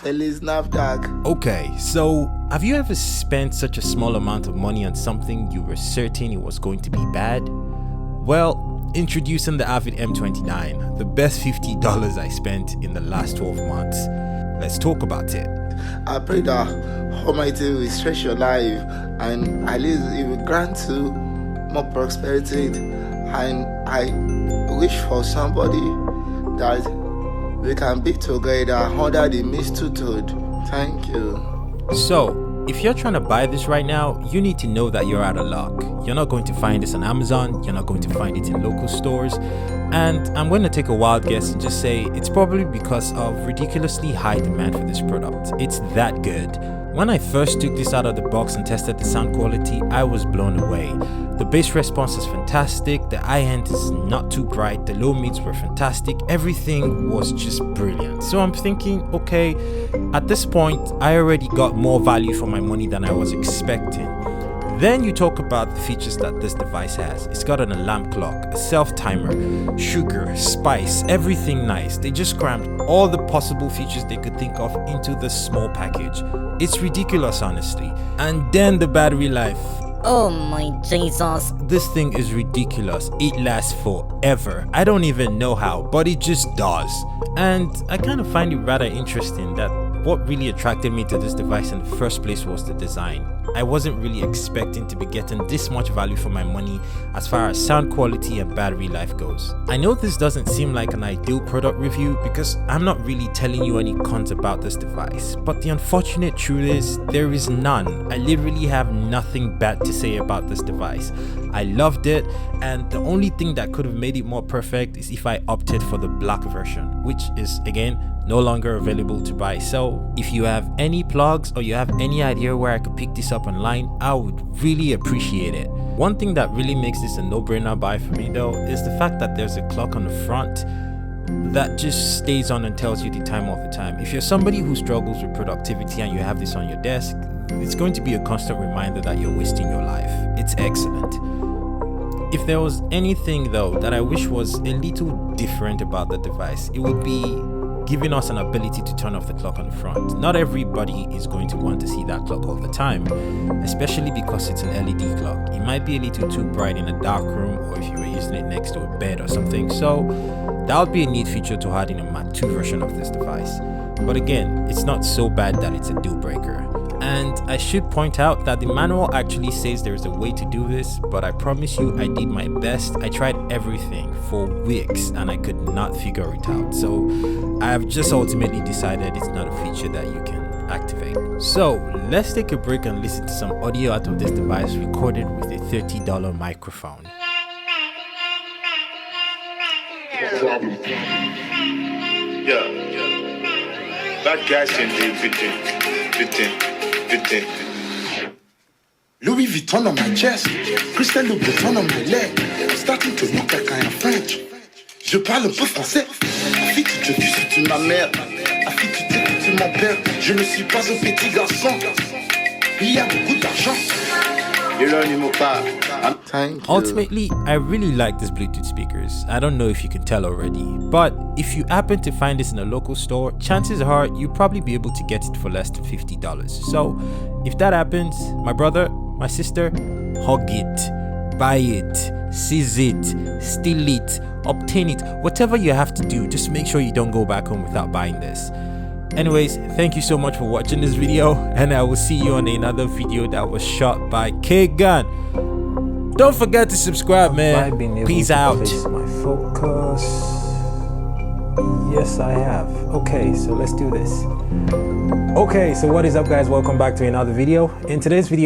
Feliz Navidad. Okay, so have you ever spent such a small amount of money on something you were certain it was going to be bad? Well, introducing the Havit M29, the best $50 I spent in the last 12 months. Let's talk about it. I pray that Almighty will stretch your life and at least He will grant you more prosperity. And I wish for somebody that we can be together under the mistletoe. Thank you. So, if you're trying to buy this right now, you need to know that you're out of luck. You're not going to find this on Amazon, you're not going to find it in local stores, and I'm going to take a wild guess and just say it's probably because of ridiculously high demand for this product. It's that good. When I first took this out of the box and tested the sound quality, I was blown away. The bass response is fantastic, the high end is not too bright, the low mids were fantastic, everything was just brilliant. So I'm thinking, okay, at this point, I already got more value for my money than I was expecting. Then you talk about the features that this device has. It's got an alarm clock, a self-timer, sugar, spice, everything nice. They just crammed all the possible features they could think of into this small package. It's ridiculous, honestly. And then the battery life. Oh my Jesus. This thing is ridiculous. It lasts forever. I don't even know how, but it just does. And I kind of find it rather interesting that what really attracted me to this device in the first place was the design. I wasn't really expecting to be getting this much value for my money as far as sound quality and battery life goes. I know this doesn't seem like an ideal product review because I'm not really telling you any cons about this device, but the unfortunate truth is there is none. I literally have nothing bad to say about this device. I loved it, and the only thing that could have made it more perfect is if I opted for the black version, which is again no longer available to buy. So if you have any plugs or you have any idea where I could pick this up online, I would really appreciate it. One thing that really makes this a no-brainer buy for me though is the fact that there's a clock on the front that just stays on and tells you the time all the time. If you're somebody who struggles with productivity and you have this on your desk, it's going to be a constant reminder that you're wasting your life. It's excellent. If there was anything though that I wish was a little different about the device, it would be giving us an ability to turn off the clock on the front. Not everybody is going to want to see that clock all the time, especially because it's an LED clock. It might be a little too bright in a dark room or if you were using it next to a bed or something, so that would be a neat feature to add in a Mac 2 version of this device. But again, it's not so bad that it's a deal breaker. And I should point out that the manual actually says there's a way to do this, but I promise you I did my best. I tried everything for weeks and I could not figure it out. So I have just ultimately decided it's not a feature that you can activate. So let's take a break and listen to some audio out of this device recorded with a $30 microphone. That guy's in the Louis Vuitton on my chest, Christian Louboutin on my leg. I'm starting to look like I am French. Je parle un peu français. Afin que tu te dis que tu es ma mère. Afin que tu dis que tu es mon père. Je ne suis pas un petit garçon. Il y a beaucoup d'argent. Thank you. Ultimately, I really like these Bluetooth speakers. I don't know if you can tell already, but if you happen to find this in a local store, chances are you'll probably be able to get it for less than $50. So if that happens, my brother, my sister, hug it, buy it, seize it, steal it, obtain it, whatever you have to do, just make sure you don't go back home without buying this. Anyways, thank you so much for watching this video, and I will see you on another video that was shot by Kagan. Don't forget to subscribe, man. Peace out. My focus. Yes, I have. Okay, so let's do this. Okay, so what is up, guys? Welcome back to another video. In today's video,